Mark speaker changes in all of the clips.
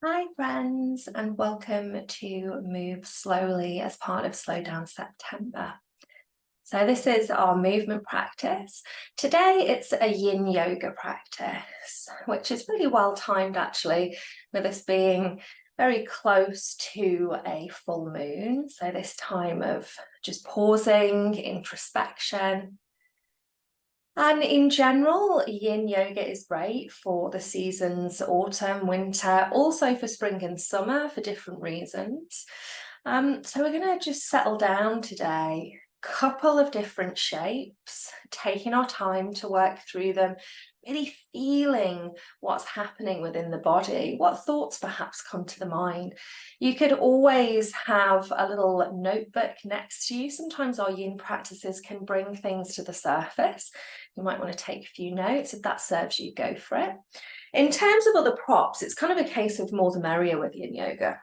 Speaker 1: Hi friends, and welcome to Move Slowly as part of Slowdown September. So this is our movement practice. Today it's a yin yoga practice, which is really well timed actually, with us being very close to a full moon. So this time of just pausing, introspection. And in general, yin yoga is great for the seasons autumn, winter, also for spring and summer for different reasons. So we're going to just settle down today. Couple of different shapes, taking our time to work through them, really feeling what's happening within the body, what thoughts perhaps come to the mind. You could always have a little notebook next to you. Sometimes our yin practices can bring things to the surface. You might want to take a few notes. If that serves you, go for it. In terms of other props, it's kind of a case of more the merrier with yin yoga.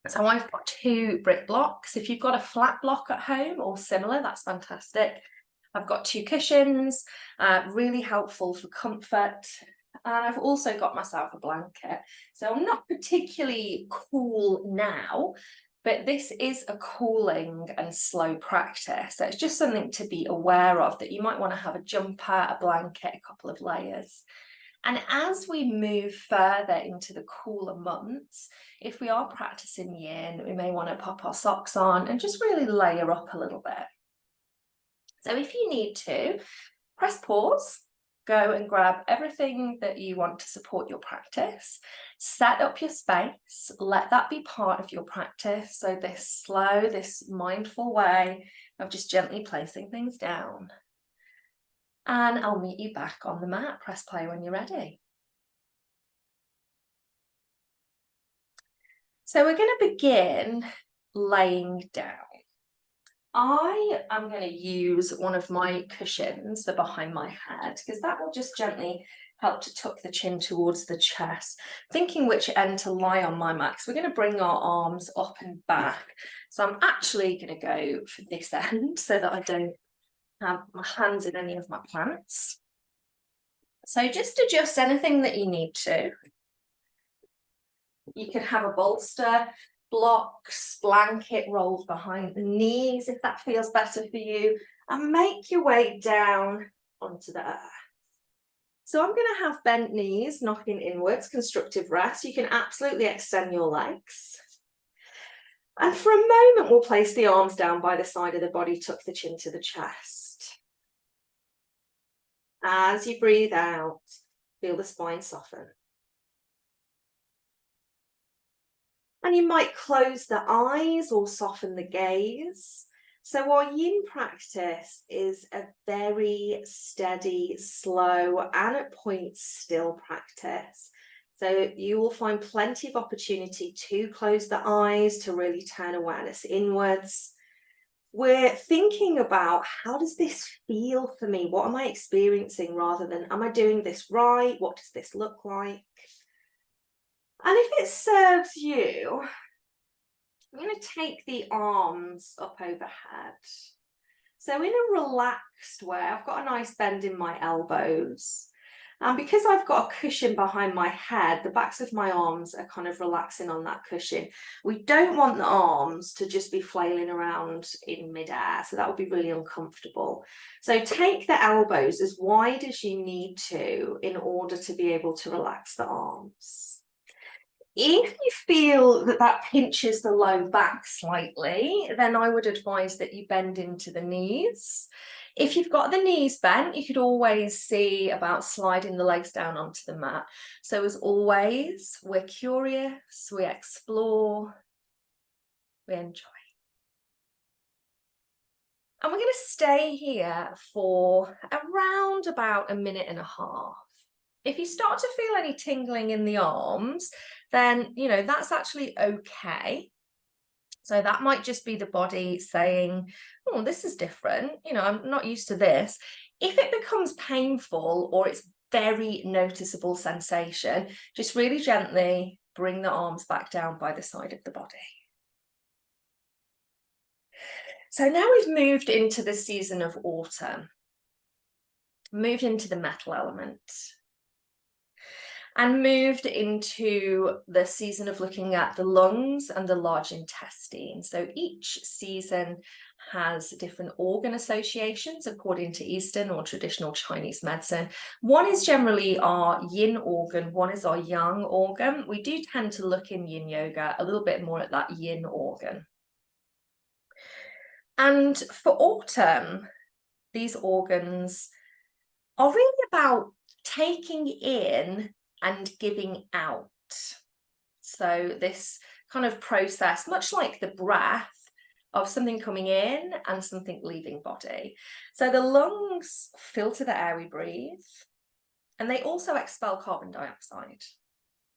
Speaker 1: So I've got 2 brick blocks. If you've got a flat block at home or similar, that's fantastic. I've got 2 cushions, really helpful for comfort. And I've also got myself a blanket. So I'm not particularly cool now, but this is a cooling and slow practice. So it's just something to be aware of, that you might want to have a jumper, a blanket, a couple of layers. And as we move further into the cooler months, if we are practicing yin, we may want to pop our socks on and just really layer up a little bit. So if you need to, press pause, go and grab everything that you want to support your practice, set up your space, let that be part of your practice. So this slow, this mindful way of just gently placing things down. And I'll meet you back on the mat. Press play when you're ready. So we're going to begin laying down. I am going to use one of my cushions for behind my head, because that will just gently help to tuck the chin towards the chest, thinking which end to lie on my mat. So we're going to bring our arms up and back. So I'm actually going to go for this end so that I don't have my hands in any of my plants. So just adjust anything that you need to. You can have a bolster, blocks, blanket rolled behind the knees if that feels better for you, and make your way down onto the earth. So I'm going to have bent knees, knocking inwards, constructive rest. You can absolutely extend your legs. And for a moment, we'll place the arms down by the side of the body, tuck the chin to the chest. As you breathe out, feel the spine soften. And you might close the eyes or soften the gaze. So our yin practice is a very steady, slow, and at points still practice. So you will find plenty of opportunity to close the eyes, to really turn awareness inwards. We're thinking about, how does this feel for me? What am I experiencing, rather than, am I doing this right? What does this look like? And if it serves you, I'm going to take the arms up overhead. So in a relaxed way, I've got a nice bend in my elbows. And because I've got a cushion behind my head, the backs of my arms are kind of relaxing on that cushion. We don't want the arms to just be flailing around in midair, so that would be really uncomfortable. So take the elbows as wide as you need to in order to be able to relax the arms. If you feel that that pinches the low back slightly, then I would advise that you bend into the knees. If you've got the knees bent, you could always see about sliding the legs down onto the mat. So as always, we're curious, we explore, we enjoy. And we're going to stay here for around about a minute and a half. If you start to feel any tingling in the arms, then, that's actually okay. So that might just be the body saying, oh, this is different. I'm not used to this. If it becomes painful or it's very noticeable sensation, just really gently bring the arms back down by the side of the body. So now we've moved into the season of autumn, moved into the metal element. and moved into the season of looking at the lungs and the large intestine. So each season has different organ associations according to Eastern or traditional Chinese medicine. One is generally our yin organ, one is our yang organ. We do tend to look in yin yoga a little bit more at that yin organ. And for autumn, these organs are really about taking in and giving out. So this kind of process, much like the breath, of something coming in and something leaving body. So the lungs filter the air we breathe, and they also expel carbon dioxide,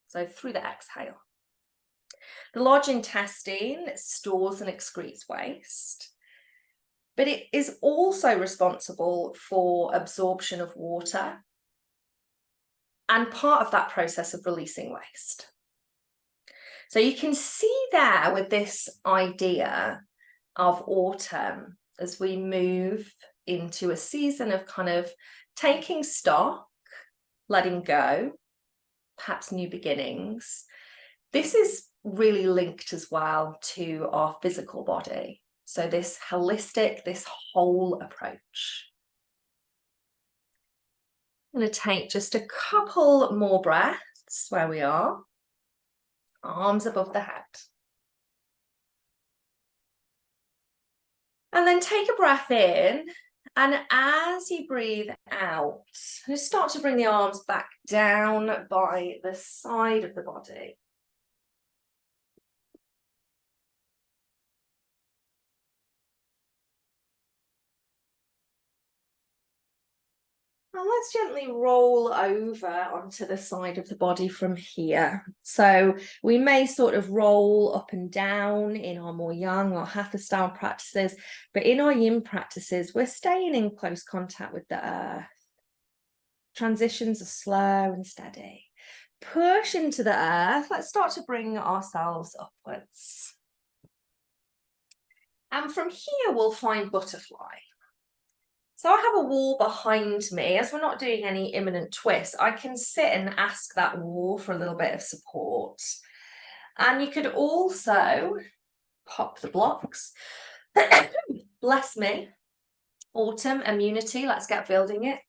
Speaker 1: so through the exhale. The large intestine stores and excretes waste, but it is also responsible for absorption of water and part of that process of releasing waste. So you can see there with this idea of autumn as we move into a season of kind of taking stock, letting go, perhaps new beginnings. This is really linked as well to our physical body. So this holistic, this whole approach. I'm going to take just a couple more breaths where we are. Arms above the head. And then take a breath in, and as you breathe out, just start to bring the arms back down by the side of the body. And let's gently roll over onto the side of the body from here. So we may sort of roll up and down in our more yang or hatha style practices, but in our yin practices, we're staying in close contact with the earth. Transitions are slow and steady. Push into the earth. Let's start to bring ourselves upwards. And from here, we'll find butterfly. So I have a wall behind me. As we're not doing any imminent twists, I can sit and ask that wall for a little bit of support. And you could also pop the blocks. Bless me. Autumn, immunity, let's get building it.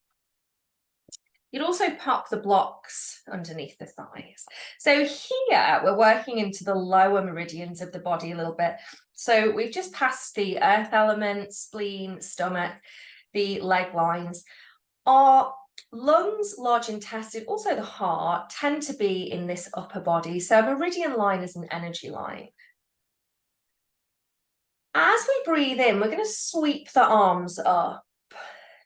Speaker 1: You'd also pop the blocks underneath the thighs. So here we're working into the lower meridians of the body a little bit. So we've just passed the earth element, spleen, stomach, the leg lines. Our lungs, large intestine, also the heart, tend to be in this upper body. So a meridian line is an energy line. As we breathe in, we're going to sweep the arms up.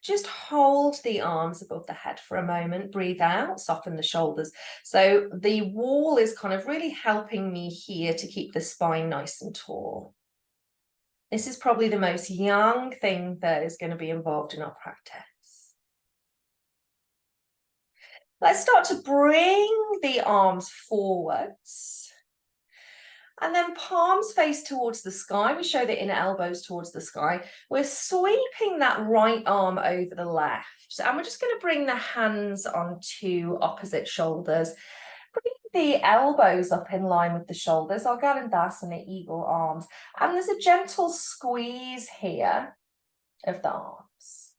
Speaker 1: Just hold the arms above the head for a moment. Breathe out, soften the shoulders. So the wall is kind of really helping me here to keep the spine nice and tall. This is probably the most yang thing that is going to be involved in our practice. Let's start to bring the arms forwards. And then palms face towards the sky. We show the inner elbows towards the sky. We're sweeping that right arm over the left. And we're just going to bring the hands onto opposite shoulders. Bring the elbows up in line with the shoulders, our Garandasana eagle arms. And there's a gentle squeeze here of the arms.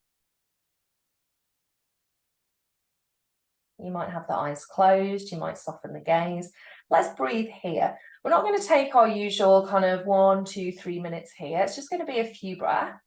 Speaker 1: You might have the eyes closed, you might soften the gaze. Let's breathe here. We're not going to take our usual kind of 1, 2, 3 minutes here. It's just going to be a few breaths.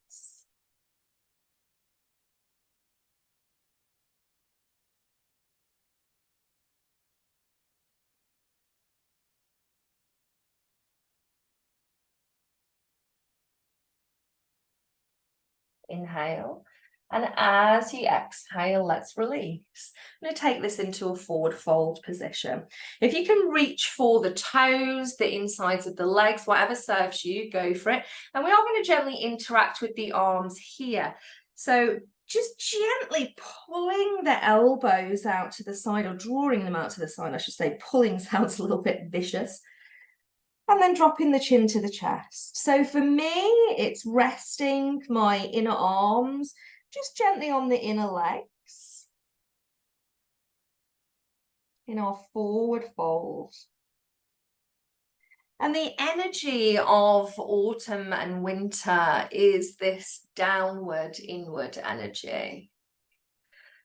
Speaker 1: Inhale. And as you exhale, let's release. I'm going to take this into a forward fold position. If you can reach for the toes, the insides of the legs, whatever serves you, go for it. And we are going to gently interact with the arms here. So just gently pulling the elbows out to the side, or drawing them out to the side, I should say. Pulling sounds a little bit vicious. And then dropping the chin to the chest. So for me, it's resting my inner arms just gently on the inner legs. in our forward fold. And the energy of autumn and winter is this downward, inward energy.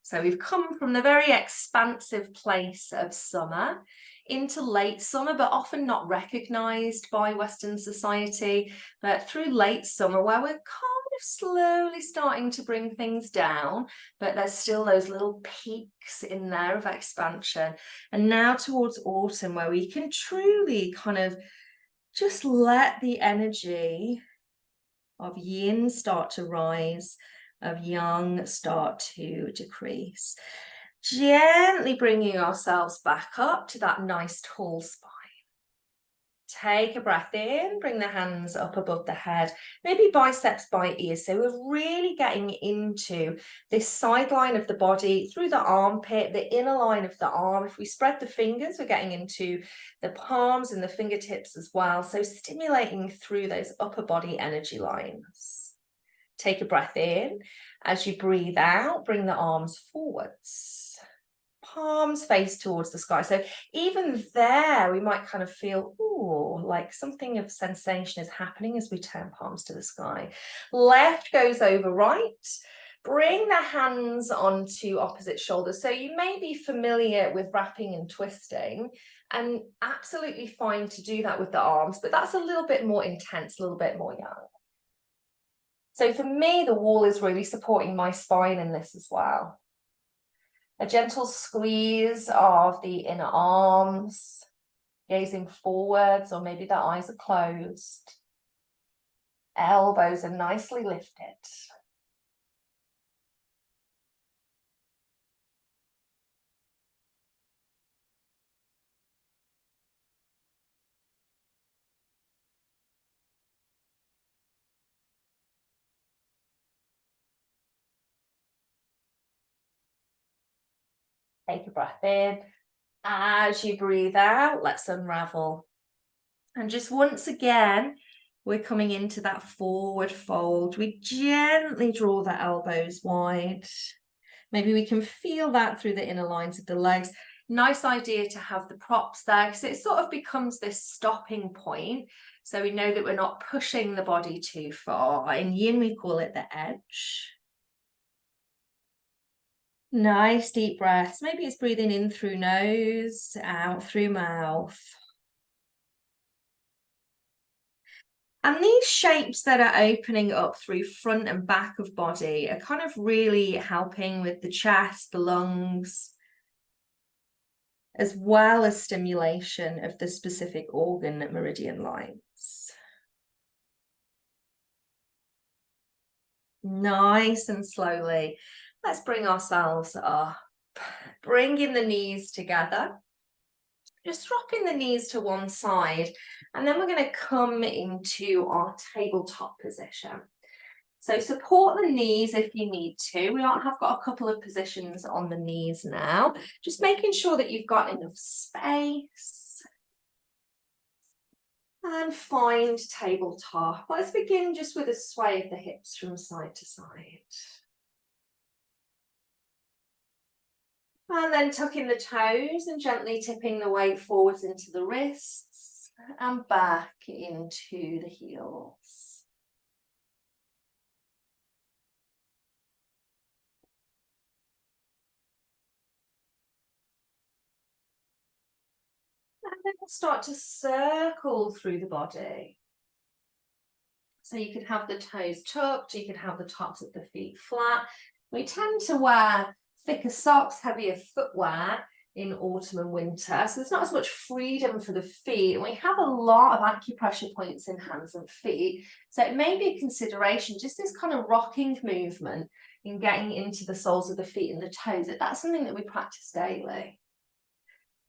Speaker 1: So we've come from the very expansive place of summer into late summer, but often not recognised by Western society, but through late summer where we're kind of slowly starting to bring things down, but there's still those little peaks in there of expansion. And now towards autumn where we can truly kind of just let the energy of yin start to rise, of yang start to decrease. Gently bringing ourselves back up to that nice tall spine. Take a breath in, bring the hands up above the head, maybe biceps by ears. So we're really getting into this sideline of the body through the armpit, the inner line of the arm. If we spread the fingers, we're getting into the palms and the fingertips as well. So stimulating through those upper body energy lines. Take a breath in. As you breathe out, bring the arms forwards. Palms face towards the sky. So even there, we might kind of feel, ooh, like something of sensation is happening as we turn palms to the sky. Left goes over right. Bring the hands onto opposite shoulders. So you may be familiar with wrapping and twisting, and absolutely fine to do that with the arms, but that's a little bit more intense, a little bit more yang. So for me, the wall is really supporting my spine in this as well. A gentle squeeze of the inner arms, gazing forwards, or maybe the eyes are closed. Elbows are nicely lifted. Take a breath in. As you breathe out, let's unravel. And just once again, we're coming into that forward fold. We gently draw the elbows wide. Maybe we can feel that through the inner lines of the legs. Nice idea to have the props there because it sort of becomes this stopping point. So we know that we're not pushing the body too far. In yin, we call it the edge. Nice deep breaths. Maybe it's breathing in through nose, out through mouth. And these shapes that are opening up through front and back of body are kind of really helping with the chest, the lungs, as well as stimulation of the specific organ meridian lines. Nice and slowly, let's bring ourselves up, bringing the knees together. Just dropping the knees to one side, and then we're going to come into our tabletop position. So support the knees if you need to. We have got a couple of positions on the knees now. Just making sure that you've got enough space. And find tabletop. Let's begin just with a sway of the hips from side to side. And then tucking the toes and gently tipping the weight forwards into the wrists and back into the heels. And then we'll start to circle through the body. So you could have the toes tucked, you could have the tops of the feet flat. We tend to wear thicker socks, heavier footwear in autumn and winter, so there's not as much freedom for the feet. And we have a lot of acupressure points in hands and feet, so it may be a consideration, just this kind of rocking movement in getting into the soles of the feet and the toes. That's something that we practice daily.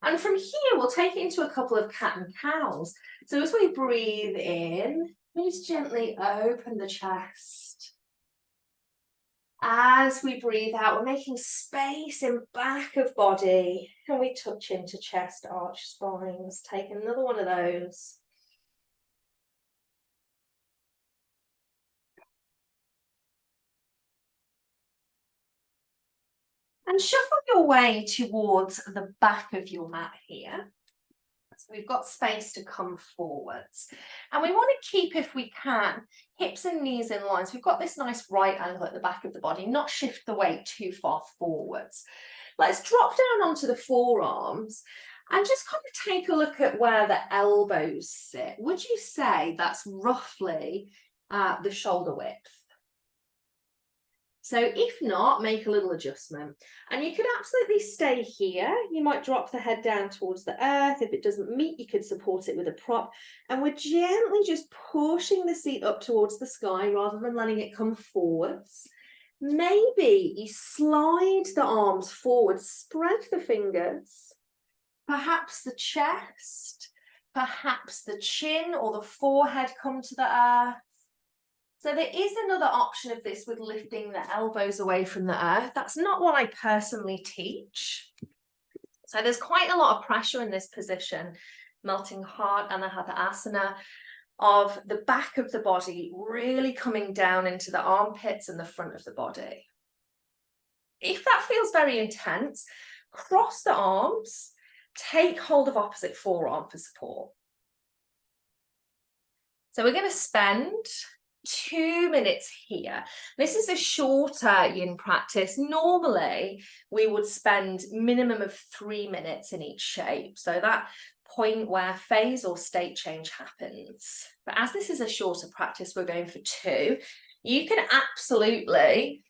Speaker 1: And from here, we'll take it into a couple of cat and cows. So as we breathe in, we just gently open the chest. As we breathe out, we're making space in back of body, and we touch into chest, arch, spines. Take another one of those. And shuffle your way towards the back of your mat here. So we've got space to come forwards. And we want to keep, if we can, hips and knees in line. So we've got this nice right angle at the back of the body, not shift the weight too far forwards. Let's drop down onto the forearms and just kind of take a look at where the elbows sit. Would you say that's roughly the shoulder width? So if not, make a little adjustment. And you could absolutely stay here. You might drop the head down towards the earth. If it doesn't meet, you could support it with a prop. And we're gently just pushing the seat up towards the sky rather than letting it come forwards. Maybe you slide the arms forward, spread the fingers, perhaps the chest, perhaps the chin or the forehead come to the earth. So there is another option of this with lifting the elbows away from the earth. That's not what I personally teach. So there's quite a lot of pressure in this position, melting heart, Anahata Asana, of the back of the body really coming down into the armpits and the front of the body. If that feels very intense, cross the arms, take hold of opposite forearm for support. So we're going to spend 2 minutes here. This is a shorter yin practice. Normally, we would spend minimum of 3 minutes in each shape. So that point where phase or state change happens. But as this is a shorter practice, we're going for 2. You can absolutely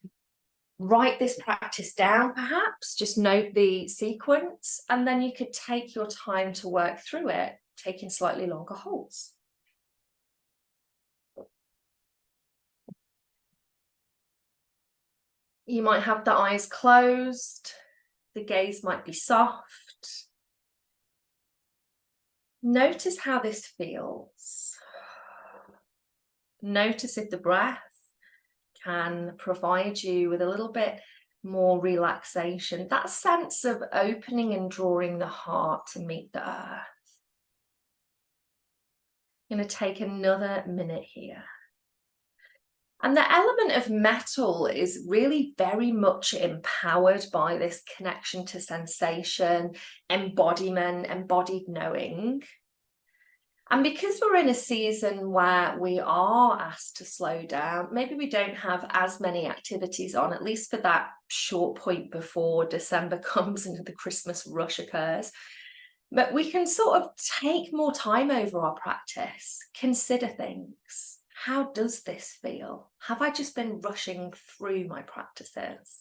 Speaker 1: write this practice down, perhaps. Just note the sequence, and then you could take your time to work through it, taking slightly longer holds. You might have the eyes closed, the gaze might be soft. Notice how this feels. Notice if the breath can provide you with a little bit more relaxation, that sense of opening and drawing the heart to meet the earth. I'm going to take another minute here. And the element of metal is really very much empowered by this connection to sensation, embodiment, embodied knowing. And because we're in a season where we are asked to slow down, maybe we don't have as many activities on, at least for that short point before December comes and the Christmas rush occurs. But we can sort of take more time over our practice, consider things. How does this feel? Have I just been rushing through my practices?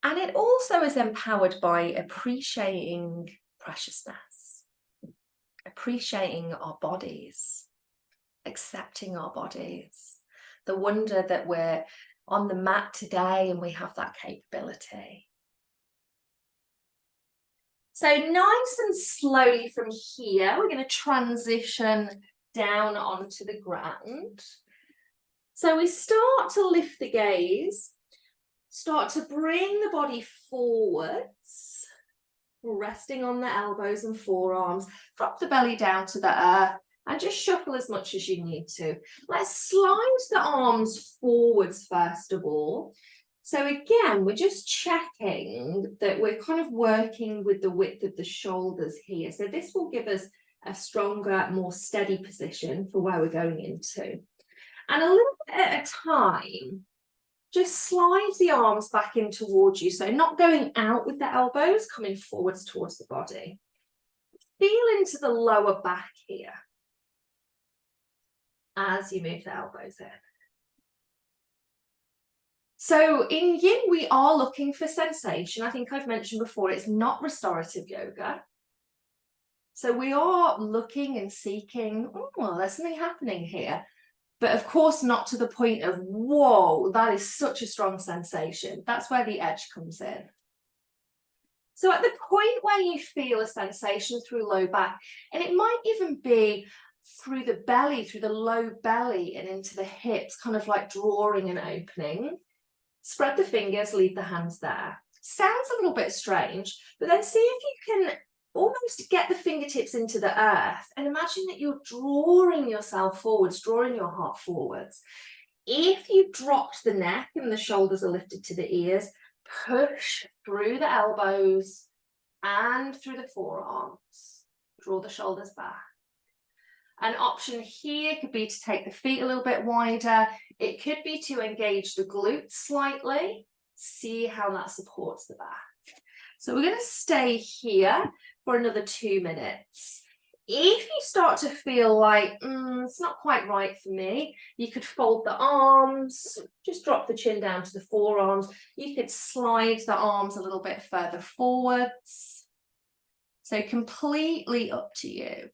Speaker 1: And it also is empowered by appreciating preciousness, appreciating our bodies, accepting our bodies, the wonder that we're on the mat today and we have that capability. So nice and slowly from here, we're going to transition down onto the ground. So we start to lift the gaze, start to bring the body forwards, resting on the elbows and forearms, drop the belly down to the earth and just shuffle as much as you need to. Let's slide the arms forwards first of all. So again, we're just checking that we're kind of working with the width of the shoulders here. So this will give us a stronger, more steady position for where we're going into. And a little bit at a time, just slide the arms back in towards you. So not going out with the elbows, coming forwards towards the body. Feel into the lower back here as you move the elbows in. So in yin, we are looking for sensation. I think I've mentioned before, it's not restorative yoga. So we are looking and seeking, oh, there's something happening here. But of course, not to the point of, whoa, that is such a strong sensation. That's where the edge comes in. So at the point where you feel a sensation through low back, and it might even be through the belly, through the low belly and into the hips, kind of like drawing and opening. Spread the fingers, leave the hands there. Sounds a little bit strange, but then see if you can almost get the fingertips into the earth and imagine that you're drawing yourself forwards, drawing your heart forwards. If you dropped the neck and the shoulders are lifted to the ears, push through the elbows and through the forearms. Draw the shoulders back. An option here could be to take the feet a little bit wider. It could be to engage the glutes slightly. See how that supports the back. So we're going to stay here for another 2 minutes. If you start to feel like, it's not quite right for me, you could fold the arms, just drop the chin down to the forearms. You could slide the arms a little bit further forwards. So completely up to you.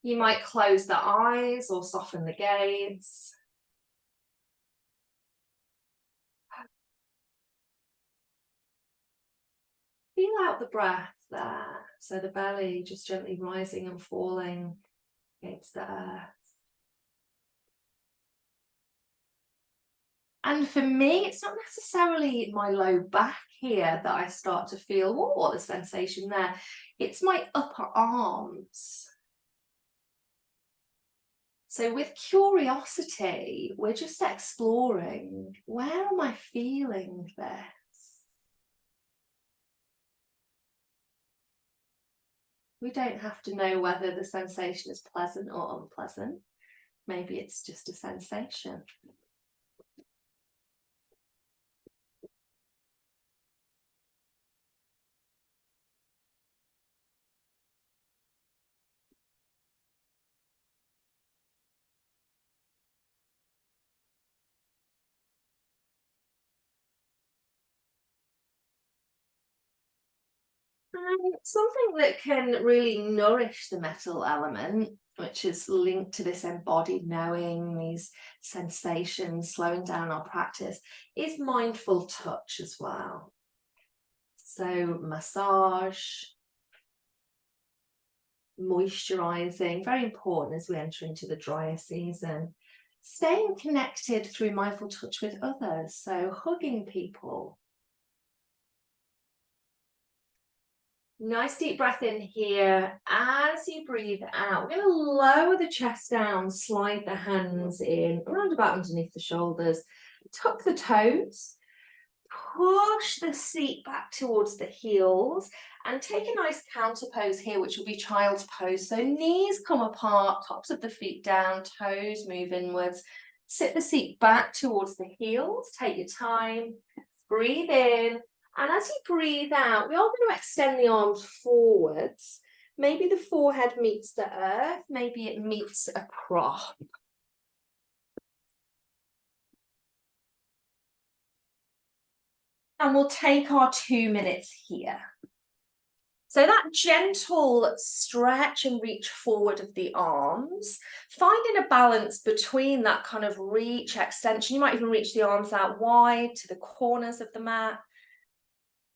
Speaker 1: You might close the eyes or soften the gaze. Feel out the breath there. So the belly just gently rising and falling against the earth. And for me, it's not necessarily my low back here that I start to feel, what the sensation there. It's my upper arms. So with curiosity, we're just exploring, where am I feeling this? We don't have to know whether the sensation is pleasant or unpleasant. Maybe it's just a sensation. Something that can really nourish the metal element, which is linked to this embodied knowing, these sensations, slowing down our practice, is mindful touch as well. So massage, moisturizing, very important as we enter into the drier season. Staying connected through mindful touch with others, so hugging people. Nice deep breath in here. As you breathe out, we're going to lower the chest down, slide the hands in, around about underneath the shoulders, tuck the toes, push the seat back towards the heels, and take a nice counter pose here, which will be child's pose. So knees come apart, tops of the feet down, toes move inwards. Sit the seat back towards the heels, take your time, breathe in. And as you breathe out, we are going to extend the arms forwards. Maybe the forehead meets the earth, maybe it meets a prop. And we'll take our 2 minutes here. So that gentle stretch and reach forward of the arms, finding a balance between that kind of reach, extension. You might even reach the arms out wide to the corners of the mat,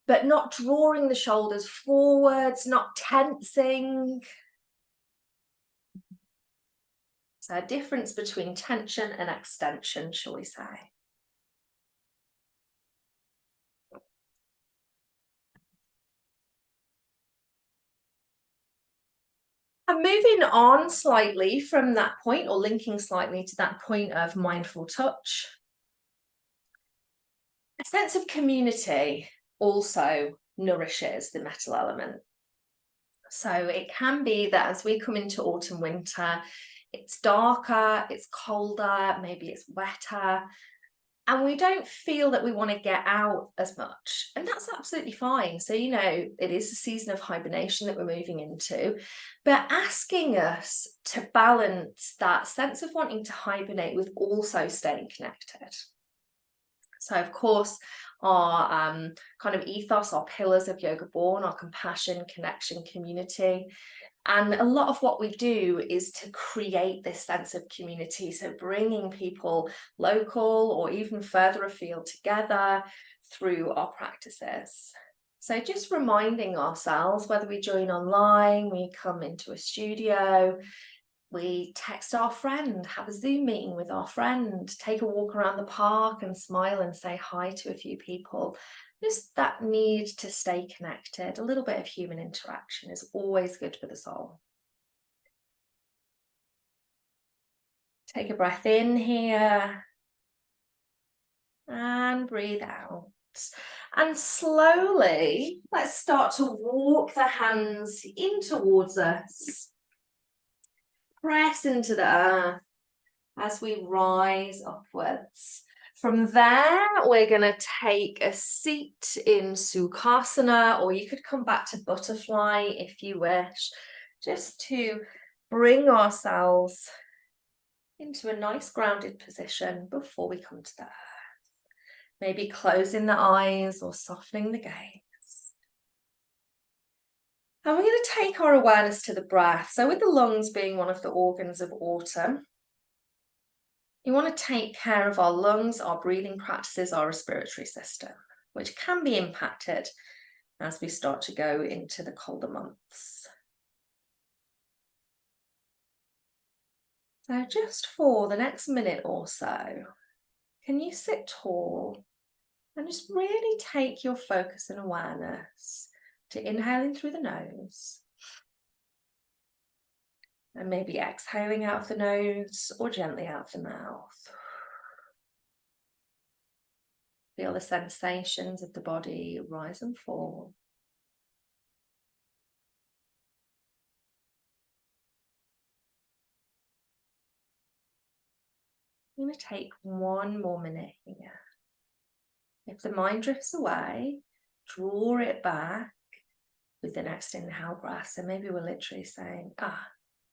Speaker 1: but not drawing the shoulders forwards, not tensing. So a difference between tension and extension, shall we say. And moving on slightly from that point, or linking slightly to that point of mindful touch, a sense of community also nourishes the metal element. So it can be that as we come into autumn, winter, it's darker, it's colder, maybe it's wetter, and we don't feel that we want to get out as much. And that's absolutely fine. So, you know, it is a season of hibernation that we're moving into, but asking us to balance that sense of wanting to hibernate with also staying connected. So, of course, our kind of ethos, our pillars of Yoga Borne, our compassion, connection, community. And a lot of what we do is to create this sense of community. So bringing people local or even further afield together through our practices. So just reminding ourselves, whether we join online, we come into a studio, we text our friend, have a Zoom meeting with our friend, take a walk around the park and smile and say hi to a few people. Just that need to stay connected. A little bit of human interaction is always good for the soul. Take a breath in here and breathe out. And slowly, let's start to walk the hands in towards us. Press into the earth as we rise upwards. From there, we're going to take a seat in Sukhasana, or you could come back to butterfly if you wish, just to bring ourselves into a nice grounded position before we come to the earth. Maybe closing the eyes or softening the gaze. And we're going to take our awareness to the breath. So with the lungs being one of the organs of autumn, you want to take care of our lungs, our breathing practices, our respiratory system, which can be impacted as we start to go into the colder months. So just for the next minute or so, can you sit tall and just really take your focus and awareness to inhaling through the nose and maybe exhaling out of the nose or gently out of the mouth. Feel the sensations of the body rise and fall. I'm going to take one more minute here. If the mind drifts away, draw it back with the next inhale breath. So maybe we're literally saying,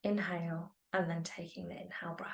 Speaker 1: inhale, and then taking the inhale breath.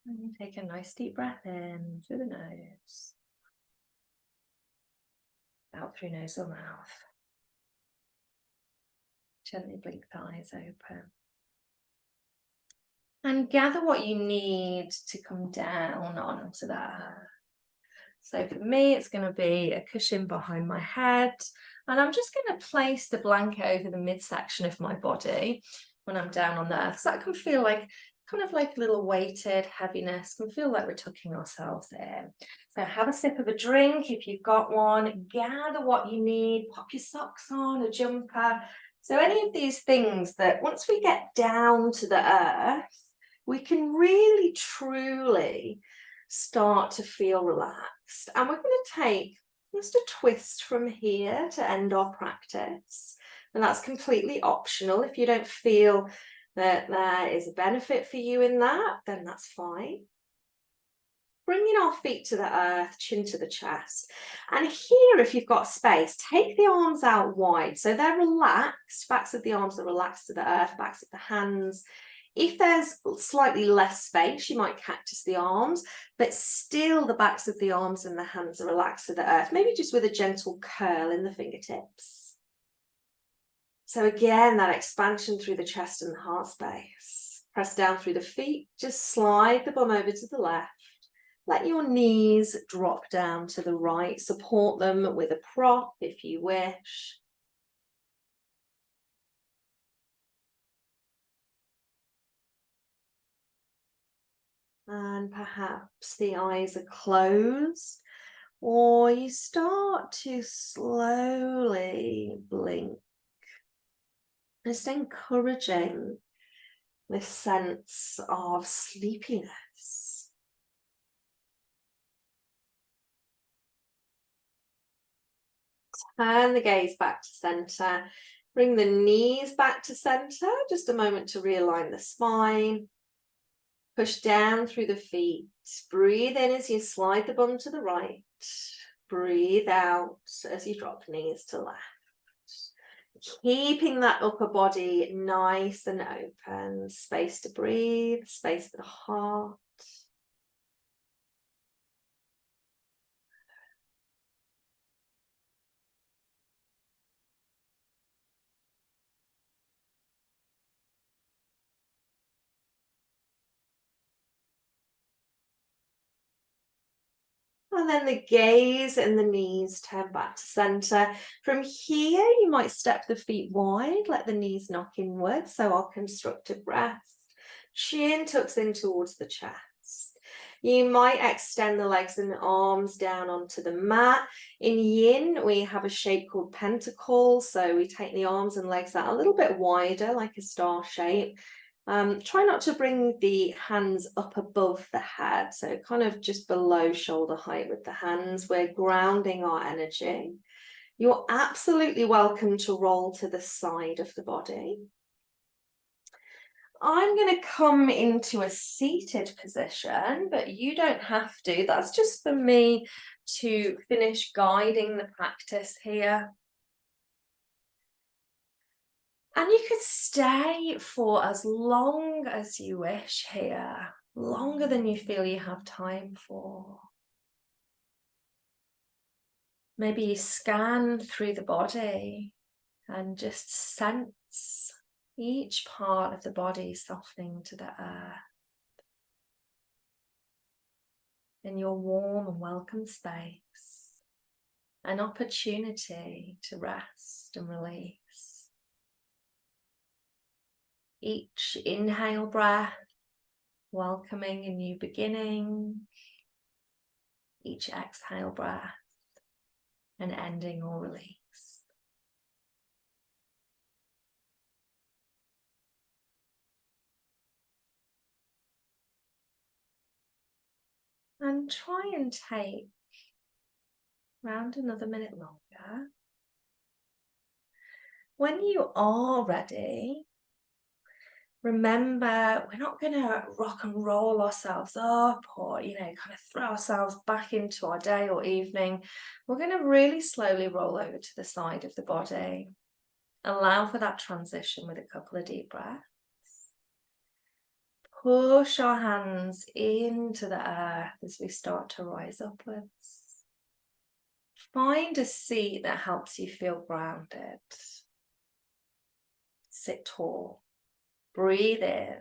Speaker 1: And take a nice deep breath in through the nose, out through nose or mouth. Gently blink the eyes open. And gather what you need to come down onto the earth. So for me, it's going to be a cushion behind my head. And I'm just going to place the blanket over the midsection of my body when I'm down on the earth. So that can feel like kind of like a little weighted heaviness, can feel like we're tucking ourselves in. So have a sip of a drink if you've got one, gather what you need, pop your socks on, a jumper. So any of these things that once we get down to the earth, we can really truly start to feel relaxed. And we're going to take just a twist from here to end our practice. And that's completely optional. If you don't feel that there is a benefit for you in that, then that's fine. Bringing our feet to the earth, chin to the chest. And here, if you've got space, take the arms out wide. So they're relaxed, backs of the arms are relaxed to the earth, backs of the hands. If there's slightly less space, you might cactus the arms, but still the backs of the arms and the hands are relaxed to the earth, maybe just with a gentle curl in the fingertips. So again, that expansion through the chest and the heart space. Press down through the feet, just slide the bum over to the left. Let your knees drop down to the right, support them with a prop if you wish. And perhaps the eyes are closed, or you start to slowly blink. Just encouraging this sense of sleepiness. Turn the gaze back to center. Bring the knees back to center. Just a moment to realign the spine. Push down through the feet. Breathe in as you slide the bum to the right. Breathe out as you drop knees to left. Keeping that upper body nice and open, space to breathe, space for the heart. And then the gaze and the knees turn back to center. From here, you might step the feet wide, let the knees knock inwards. So our constructive rest. Chin tucks in towards the chest. You might extend the legs and the arms down onto the mat. In yin, we have a shape called pentacle. So we take the arms and legs out a little bit wider, like a star shape. Try not to bring the hands up above the head, so kind of just below shoulder height with the hands. We're grounding our energy. You're absolutely welcome to roll to the side of the body. I'm going to come into a seated position, but you don't have to. That's just for me to finish guiding the practice here. And you could stay for as long as you wish here, longer than you feel you have time for. Maybe you scan through the body and just sense each part of the body softening to the earth. In your warm and welcome space, an opportunity to rest and release. Each inhale breath, welcoming a new beginning. Each exhale breath, and ending or release. And try and take around another minute longer. When you are ready, remember, we're not going to rock and roll ourselves up or, kind of throw ourselves back into our day or evening. We're going to really slowly roll over to the side of the body. Allow for that transition with a couple of deep breaths. Push our hands into the earth as we start to rise upwards. Find a seat that helps you feel grounded. Sit tall. Breathe in.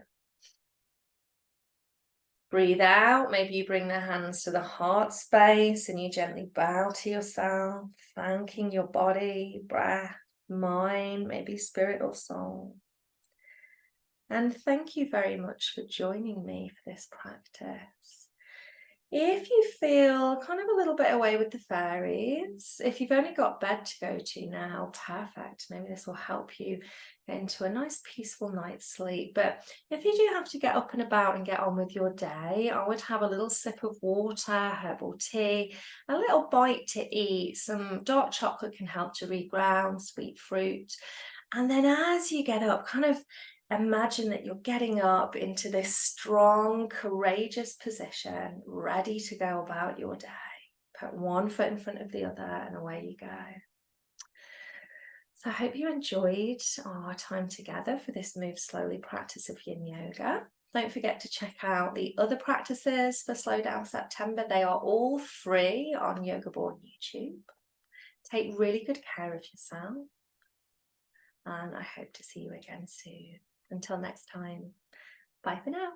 Speaker 1: Breathe out. Maybe you bring the hands to the heart space and you gently bow to yourself, thanking your body, breath, mind, maybe spirit or soul. And thank you very much for joining me for this practice. If you feel kind of a little bit away with the fairies, if you've only got bed to go to now, perfect. Maybe this will help you get into a nice peaceful night's sleep. But if you do have to get up and about and get on with your day, I would have a little sip of water, herbal tea, a little bite to eat. Some dark chocolate can help to reground, sweet fruit. And then as you get up, kind of imagine that you're getting up into this strong, courageous position, ready to go about your day. Put one foot in front of the other and away you go. So I hope you enjoyed our time together for this Move Slowly practice of Yin Yoga. Don't forget to check out the other practices for Slowdown September. They are all free on Yoga Borne YouTube. Take really good care of yourself. And I hope to see you again soon. Until next time, bye for now.